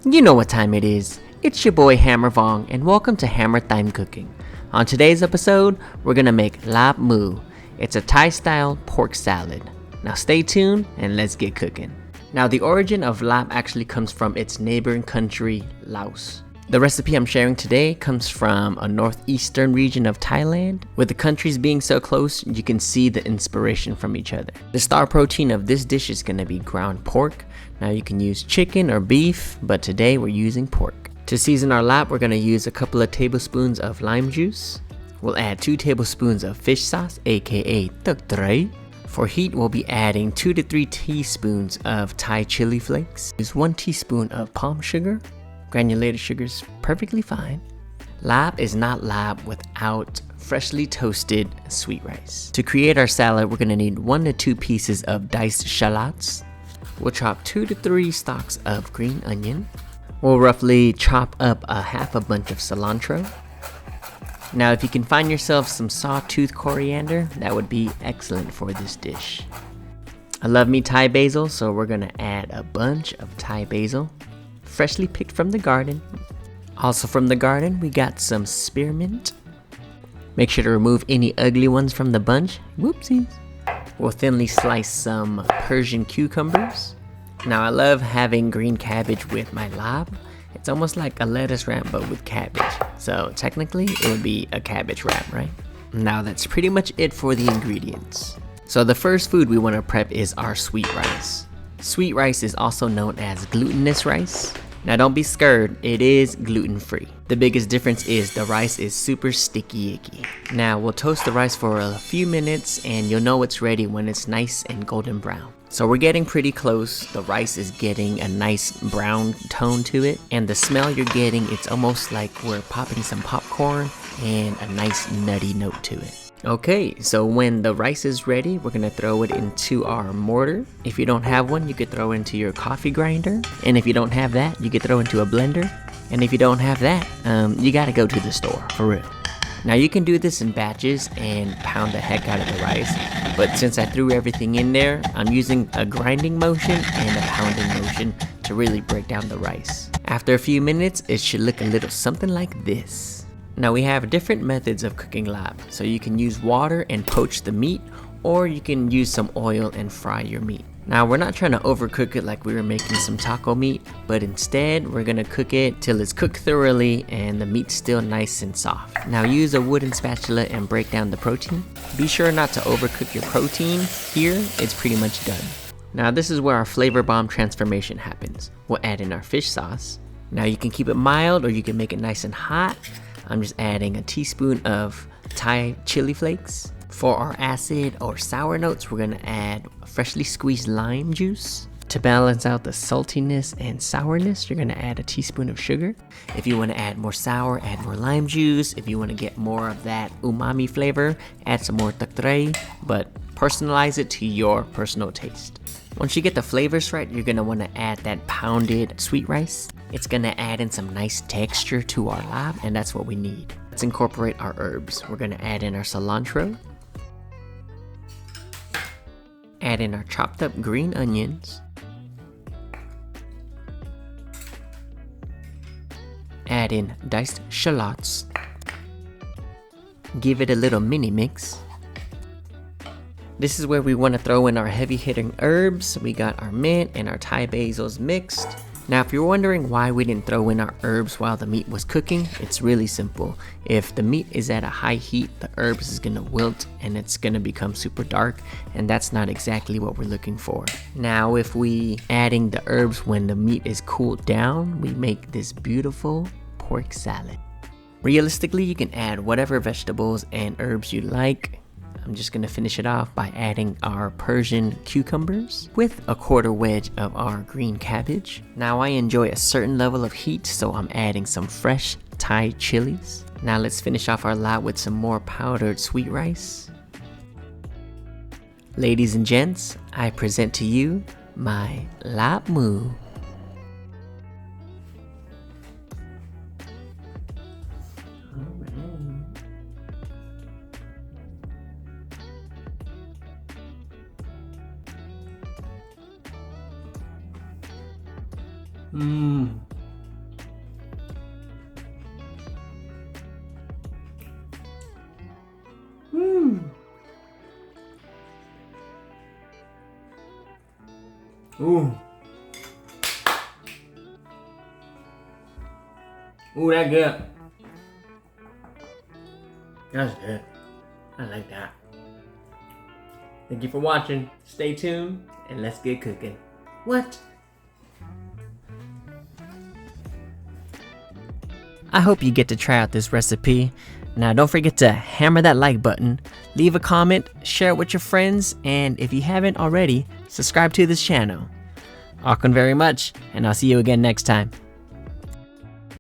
You know what time it is. It's your boy Hammer Vong, and welcome to Hammer Time Cooking. On today's episode, we're gonna make Laab Moo. It's a Thai-style pork salad. Now stay tuned and let's get cooking. Now the origin of Laab actually comes from its neighboring country, Laos. The recipe I'm sharing today comes from a northeastern region of Thailand. With the countries being so close, you can see the inspiration from each other. The star protein of this dish is gonna be ground pork. Now you can use chicken or beef, but today we're using pork. To season our Laab, we're gonna use a couple of tablespoons of lime juice. We'll add 2 tablespoons of fish sauce, aka tuk tray. For heat, we'll be adding 2 to 3 teaspoons of Thai chili flakes. Use 1 teaspoon of palm sugar. Granulated sugar is perfectly fine. Laab is not Laab without freshly toasted sweet rice. To create our salad, we're gonna need 1 to 2 pieces of diced shallots. We'll chop 2 to 3 stalks of green onion. We'll roughly chop up a half a bunch of cilantro. Now if you can find yourself some sawtooth coriander, that would be excellent for this dish. I love me Thai basil, so we're gonna add a bunch of Thai basil, freshly picked from the garden. Also from the garden, we got some spearmint. Make sure to remove any ugly ones from the bunch. Whoopsies. We'll thinly slice some Persian cucumbers. Now I love having green cabbage with my Laab. It's almost like a lettuce wrap but with cabbage. So technically it would be a cabbage wrap, right? Now that's pretty much it for the ingredients. So the first food we want to prep is our sweet rice. Sweet rice is also known as glutinous rice. Now don't be scared, it is gluten-free. The biggest difference is the rice is super sticky icky. Now we'll toast the rice for a few minutes and you'll know it's ready when it's nice and golden brown. So we're getting pretty close. The rice is getting a nice brown tone to it, and the smell you're getting, it's almost like we're popping some popcorn and a nice nutty note to it. Okay, so when the rice is ready, we're gonna throw it into our mortar. If you don't have one, you could throw it into your coffee grinder. And if you don't have that, you could throw it into a blender. And if you don't have that, you gotta go to the store, for real. Now you can do this in batches and pound the heck out of the rice. But since I threw everything in there, I'm using a grinding motion and a pounding motion to really break down the rice. After a few minutes, it should look a little something like this. Now we have different methods of cooking Laab. So you can use water and poach the meat, or you can use some oil and fry your meat. Now we're not trying to overcook it like we were making some taco meat, but instead we're gonna cook it till it's cooked thoroughly and the meat's still nice and soft. Now use a wooden spatula and break down the protein. Be sure not to overcook your protein. Here, it's pretty much done. Now this is where our flavor bomb transformation happens. We'll add in our fish sauce. Now you can keep it mild or you can make it nice and hot. I'm just adding a teaspoon of Thai chili flakes. For our acid or sour notes, we're gonna add freshly squeezed lime juice. To balance out the saltiness and sourness, you're gonna add a teaspoon of sugar. If you wanna add more sour, add more lime juice. If you wanna get more of that umami flavor, add some more tuk tray, but personalize it to your personal taste. Once you get the flavors right, you're gonna wanna add that pounded sweet rice. It's gonna add in some nice texture to our Laab, and that's what we need. Let's incorporate our herbs. We're gonna add in our cilantro. Add in our chopped up green onions. Add in diced shallots. Give it a little mini mix. This is where we want to throw in our heavy hitting herbs. We got our mint and our Thai basils mixed. Now if you're wondering why we didn't throw in our herbs while the meat was cooking, it's really simple. If the meat is at a high heat, the herbs is gonna wilt and it's gonna become super dark, and that's not exactly what we're looking for. Now if we adding the herbs when the meat is cooled down, we make this beautiful pork salad. Realistically, you can add whatever vegetables and herbs you like. I'm just gonna finish it off by adding our Persian cucumbers with a quarter wedge of our green cabbage. Now I enjoy a certain level of heat, so I'm adding some fresh Thai chilies. Now let's finish off our Laab with some more powdered sweet rice. Ladies and gents, I present to you my Laab Moo. Ooh. Ooh, that's good. That's good. I like that. Thank you for watching. Stay tuned and let's get cooking. What? I hope you get to try out this recipe. Now don't forget to hammer that like button, leave a comment, share it with your friends, and if you haven't already, subscribe to this channel. Welcome very much, and I'll see you again next time.